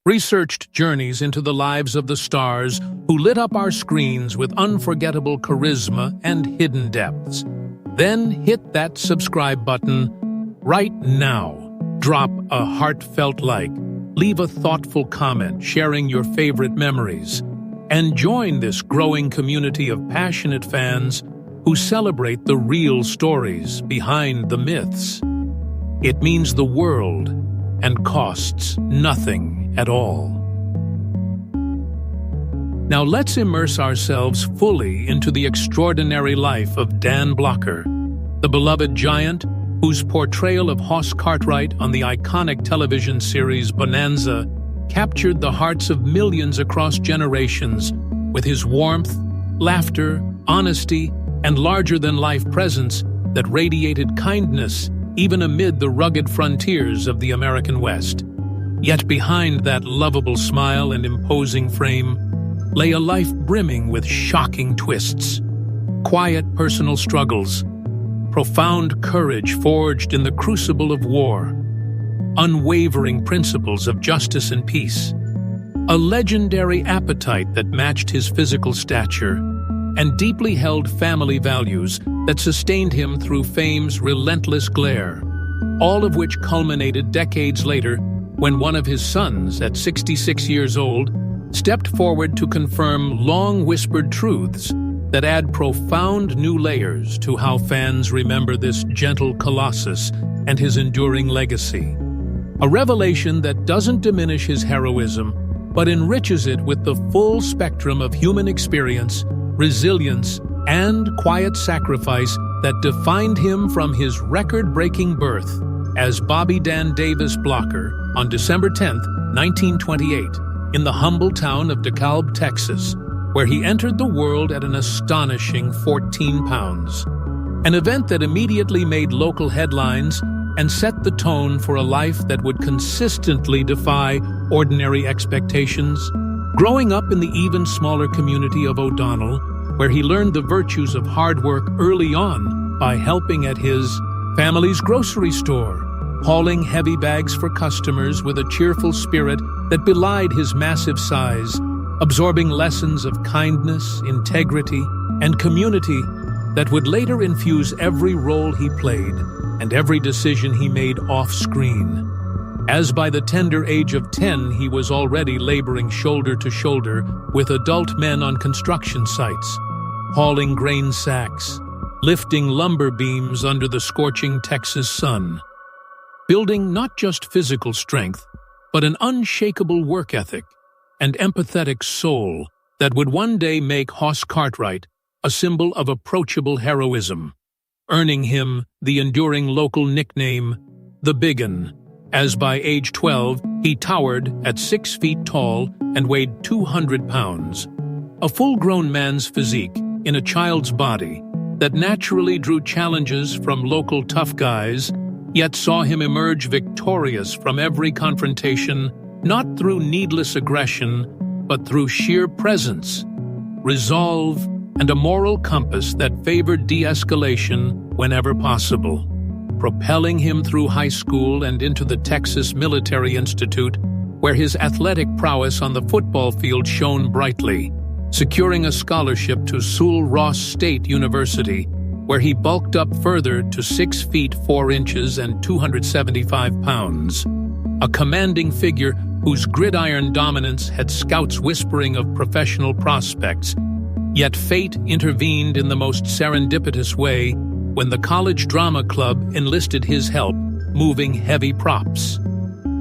researched journeys into the lives of the stars who lit up our screens with unforgettable charisma and hidden depths. Then hit that subscribe button right now. Drop a heartfelt like, leave a thoughtful comment sharing your favorite memories, and join this growing community of passionate fans who celebrate the real stories behind the myths. It means the world and costs nothing at all. Now let's immerse ourselves fully into the extraordinary life of Dan Blocker, the beloved giant whose portrayal of Hoss Cartwright on the iconic television series Bonanza captured the hearts of millions across generations with his warmth, laughter, honesty, and larger-than-life presence that radiated kindness even amid the rugged frontiers of the American West. Yet behind that lovable smile and imposing frame lay a life brimming with shocking twists, quiet personal struggles, profound courage forged in the crucible of war, unwavering principles of justice and peace, a legendary appetite that matched his physical stature, and deeply held family values that sustained him through fame's relentless glare, all of which culminated decades later when one of his sons, at 66 years old, stepped forward to confirm long-whispered truths that add profound new layers to how fans remember this gentle colossus and his enduring legacy. A revelation that doesn't diminish his heroism, but enriches it with the full spectrum of human experience, resilience, and quiet sacrifice that defined him from his record-breaking birth as Bobby Dan Davis Blocker on December 10, 1928, in the humble town of DeKalb, Texas, where he entered the world at an astonishing 14 pounds. An event that immediately made local headlines and set the tone for a life that would consistently defy ordinary expectations. Growing up in the even smaller community of O'Donnell, where he learned the virtues of hard work early on by helping at his family's grocery store, hauling heavy bags for customers with a cheerful spirit that belied his massive size, absorbing lessons of kindness, integrity, and community that would later infuse every role he played and every decision he made off-screen. As by the tender age of 10, he was already laboring shoulder to shoulder with adult men on construction sites, hauling grain sacks, lifting lumber beams under the scorching Texas sun, building not just physical strength, but an unshakable work ethic and empathetic soul that would one day make Hoss Cartwright a symbol of approachable heroism, earning him the enduring local nickname, the Biggin, as by age 12 he towered at 6 feet tall and weighed 200 pounds. A full-grown man's physique in a child's body that naturally drew challenges from local tough guys, yet saw him emerge victorious from every confrontation, not through needless aggression, but through sheer presence, resolve, and a moral compass that favored de-escalation whenever possible, propelling him through high school and into the Texas Military Institute, where his athletic prowess on the football field shone brightly, securing a scholarship to Sul Ross State University, where he bulked up further to 6 feet 4 inches and 275 pounds. A commanding figure whose gridiron dominance had scouts whispering of professional prospects, yet fate intervened in the most serendipitous way when the college drama club enlisted his help, moving heavy props,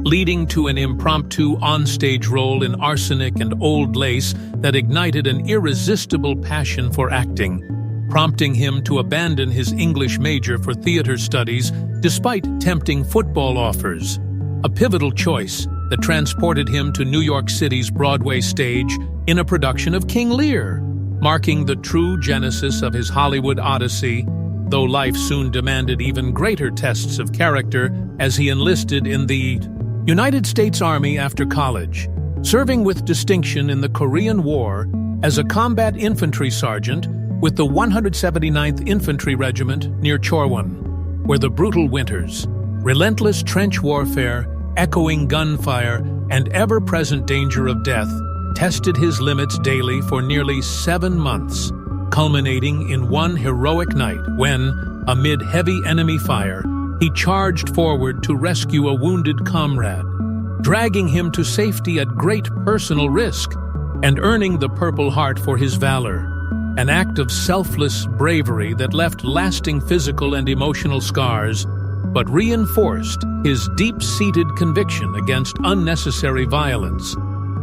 leading to an impromptu onstage role in Arsenic and Old Lace that ignited an irresistible passion for acting, prompting him to abandon his English major for theater studies despite tempting football offers, a pivotal choice that transported him to New York City's Broadway stage in a production of King Lear, marking the true genesis of his Hollywood odyssey, though life soon demanded even greater tests of character as he enlisted in the United States Army after college, serving with distinction in the Korean War as a combat infantry sergeant with the 179th Infantry Regiment near Chorwan, where the brutal winters, relentless trench warfare, echoing gunfire, and ever-present danger of death tested his limits daily for nearly 7 months, culminating in one heroic night when, amid heavy enemy fire, he charged forward to rescue a wounded comrade, dragging him to safety at great personal risk and earning the Purple Heart for his valor, an act of selfless bravery that left lasting physical and emotional scars, but reinforced his deep-seated conviction against unnecessary violence,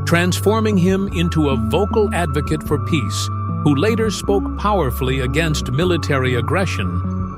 transforming him into a vocal advocate for peace who later spoke powerfully against military aggression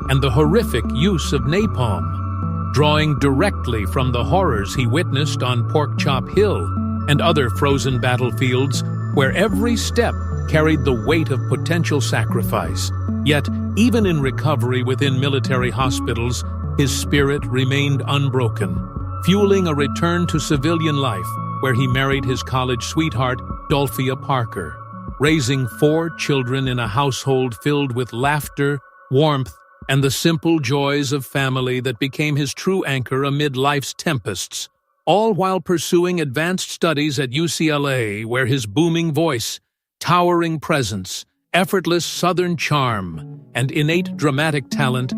and the horrific use of napalm, drawing directly from the horrors he witnessed on Porkchop Hill and other frozen battlefields where every step carried the weight of potential sacrifice. Yet, even in recovery within military hospitals, his spirit remained unbroken, fueling a return to civilian life where he married his college sweetheart, Dolphia Parker, raising 4 children in a household filled with laughter, warmth, and the simple joys of family that became his true anchor amid life's tempests, all while pursuing advanced studies at UCLA, where his booming voice, towering presence, effortless Southern charm, and innate dramatic talent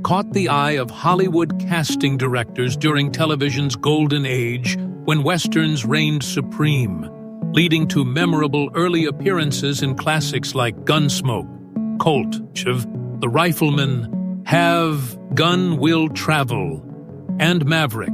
caught the eye of Hollywood casting directors during television's golden age when Westerns reigned supreme, leading to memorable early appearances in classics like Gunsmoke, Colt, The Rifleman, Have, Gun Will Travel, and Maverick,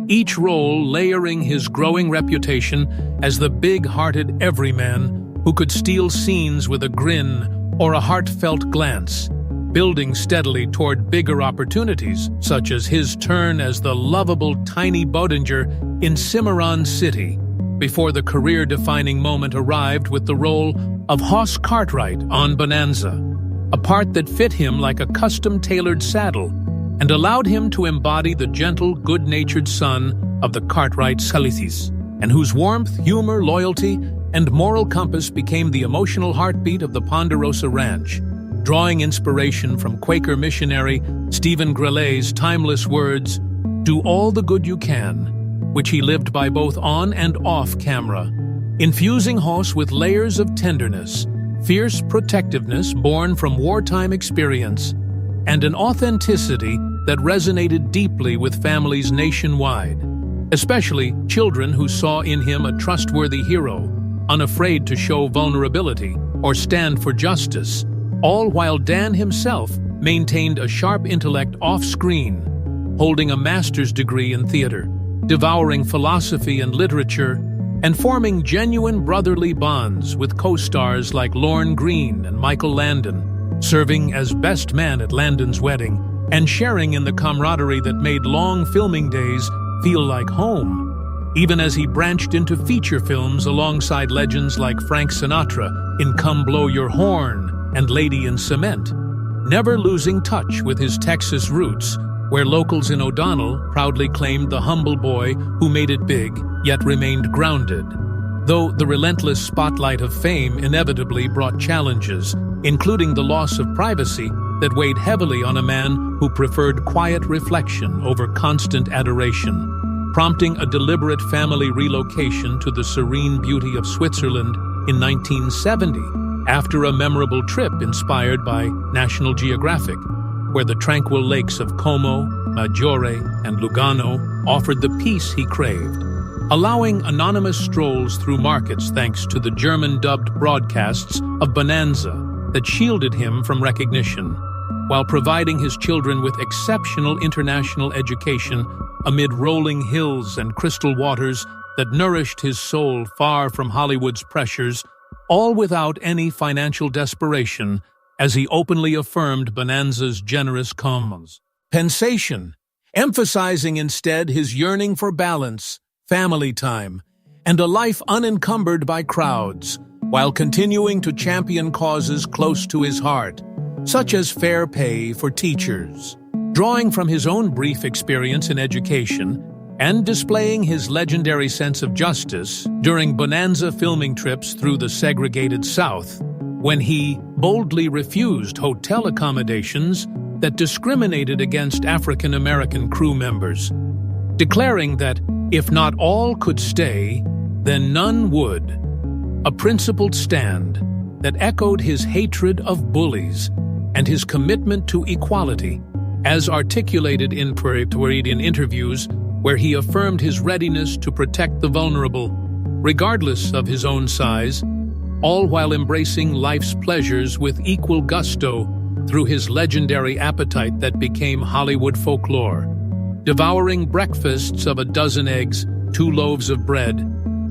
each role layering his growing reputation as the big-hearted everyman who could steal scenes with a grin or a heartfelt glance, building steadily toward bigger opportunities, such as his turn as the lovable Tiny Bodinger in Cimarron City, before the career-defining moment arrived with the role of Hoss Cartwright on Bonanza, a part that fit him like a custom-tailored saddle and allowed him to embody the gentle, good-natured son of the Cartwright Salisis, and whose warmth, humor, loyalty, and moral compass became the emotional heartbeat of the Ponderosa Ranch, drawing inspiration from Quaker missionary Stephen Greeley's timeless words, "Do all the good you can," which he lived by both on and off camera, infusing Hoss with layers of tenderness, fierce protectiveness born from wartime experience, and an authenticity that resonated deeply with families nationwide, especially children who saw in him a trustworthy hero, unafraid to show vulnerability or stand for justice, all while Dan himself maintained a sharp intellect off-screen, holding a master's degree in theater, devouring philosophy and literature, and forming genuine brotherly bonds with co-stars like Lorne Greene and Michael Landon, serving as best man at Landon's wedding, and sharing in the camaraderie that made long filming days feel like home, even as he branched into feature films alongside legends like Frank Sinatra in Come Blow Your Horn and Lady in Cement, never losing touch with his Texas roots, where locals in O'Donnell proudly claimed the humble boy who made it big, yet remained grounded. Though the relentless spotlight of fame inevitably brought challenges, including the loss of privacy that weighed heavily on a man who preferred quiet reflection over constant adoration, prompting a deliberate family relocation to the serene beauty of Switzerland in 1970, after a memorable trip inspired by National Geographic, where the tranquil lakes of Como, Maggiore, and Lugano offered the peace he craved, allowing anonymous strolls through markets thanks to the German-dubbed broadcasts of Bonanza that shielded him from recognition, while providing his children with exceptional international education amid rolling hills and crystal waters that nourished his soul far from Hollywood's pressures, all without any financial desperation, as he openly affirmed Bonanza's generous compensation, emphasizing instead his yearning for balance, family time, and a life unencumbered by crowds, while continuing to champion causes close to his heart, such as fair pay for teachers. Drawing from his own brief experience in education and displaying his legendary sense of justice during Bonanza filming trips through the segregated South, when he boldly refused hotel accommodations that discriminated against African-American crew members, declaring that If not all could stay, then none would. A principled stand that echoed his hatred of bullies and his commitment to equality, as articulated in Floridian interviews where he affirmed his readiness to protect the vulnerable, regardless of his own size, all while embracing life's pleasures with equal gusto through his legendary appetite that became Hollywood folklore, devouring breakfasts of a dozen eggs, 2 loaves of bread,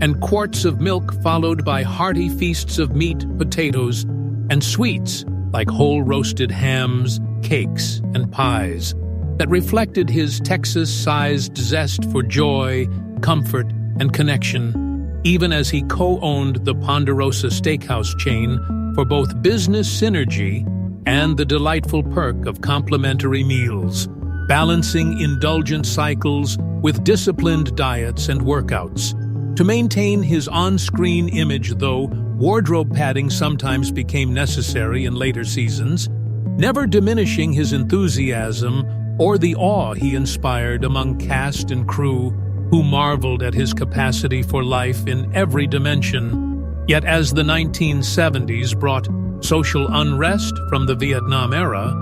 and quarts of milk followed by hearty feasts of meat, potatoes, and sweets like whole roasted hams, cakes, and pies that reflected his Texas-sized zest for joy, comfort, and connection, even as he co-owned the Ponderosa Steakhouse chain for both business synergy and the delightful perk of complimentary meals, balancing indulgent cycles with disciplined diets and workouts. To maintain his on-screen image, though, wardrobe padding sometimes became necessary in later seasons, never diminishing his enthusiasm or the awe he inspired among cast and crew who marveled at his capacity for life in every dimension. Yet as the 1970s brought social unrest from the Vietnam era,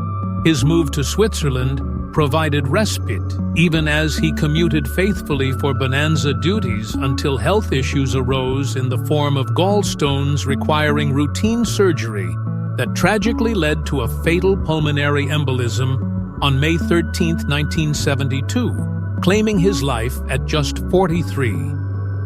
his move to Switzerland provided respite, even as he commuted faithfully for Bonanza duties until health issues arose in the form of gallstones requiring routine surgery that tragically led to a fatal pulmonary embolism on May 13, 1972, claiming his life at just 43,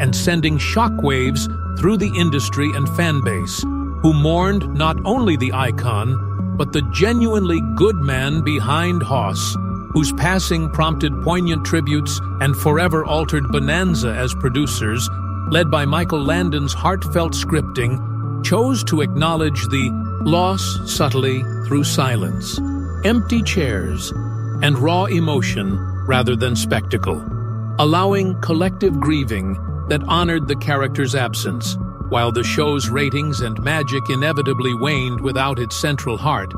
and sending shockwaves through the industry and fan base, who mourned not only the icon, but the genuinely good man behind Hoss, whose passing prompted poignant tributes and forever altered Bonanza as producers, led by Michael Landon's heartfelt scripting, chose to acknowledge the loss subtly through silence, empty chairs, and raw emotion rather than spectacle, allowing collective grieving that honored the character's absence, while the show's ratings and magic inevitably waned without its central heart,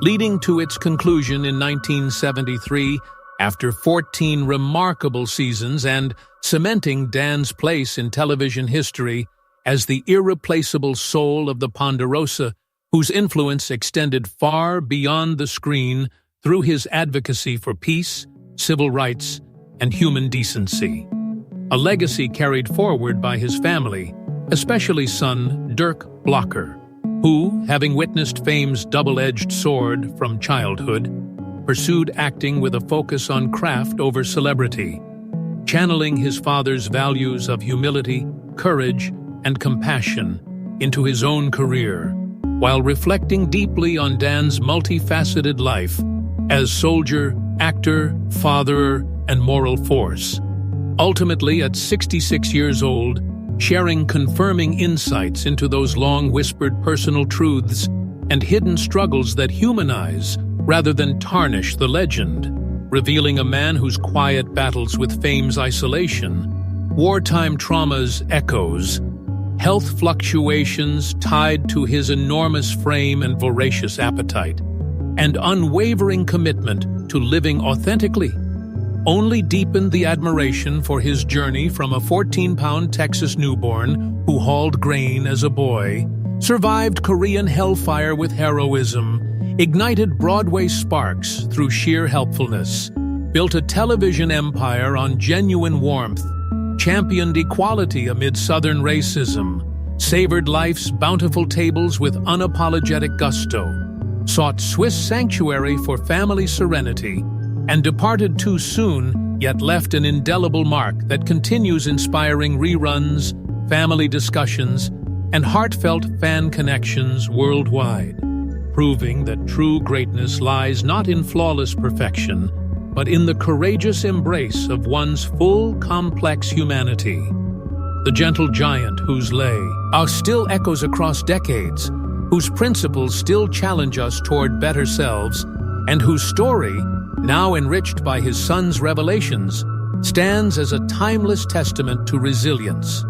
leading to its conclusion in 1973 after 14 remarkable seasons and cementing Dan's place in television history as the irreplaceable soul of the Ponderosa, whose influence extended far beyond the screen through his advocacy for peace, civil rights, and human decency. A legacy carried forward by his family, especially son Dirk Blocker, who, having witnessed fame's double-edged sword from childhood, pursued acting with a focus on craft over celebrity, channeling his father's values of humility, courage, and compassion into his own career, while reflecting deeply on Dan's multifaceted life as soldier, actor, father, and moral force. Ultimately, at 66 years old, sharing confirming insights into those long-whispered personal truths and hidden struggles that humanize rather than tarnish the legend, revealing a man whose quiet battles with fame's isolation, wartime trauma's echoes, health fluctuations tied to his enormous frame and voracious appetite, and unwavering commitment to living authentically, only deepened the admiration for his journey from a 14-pound Texas newborn who hauled grain as a boy, survived Korean hellfire with heroism, ignited Broadway sparks through sheer helpfulness, built a television empire on genuine warmth, championed equality amid Southern racism, savored life's bountiful tables with unapologetic gusto, sought Swiss sanctuary for family serenity, and departed too soon, yet left an indelible mark that continues inspiring reruns, family discussions, and heartfelt fan connections worldwide, proving that true greatness lies not in flawless perfection, but in the courageous embrace of one's full, complex humanity. The gentle giant whose lay still echoes across decades, whose principles still challenge us toward better selves, and whose story, now enriched by his son's revelations, stands as a timeless testament to resilience,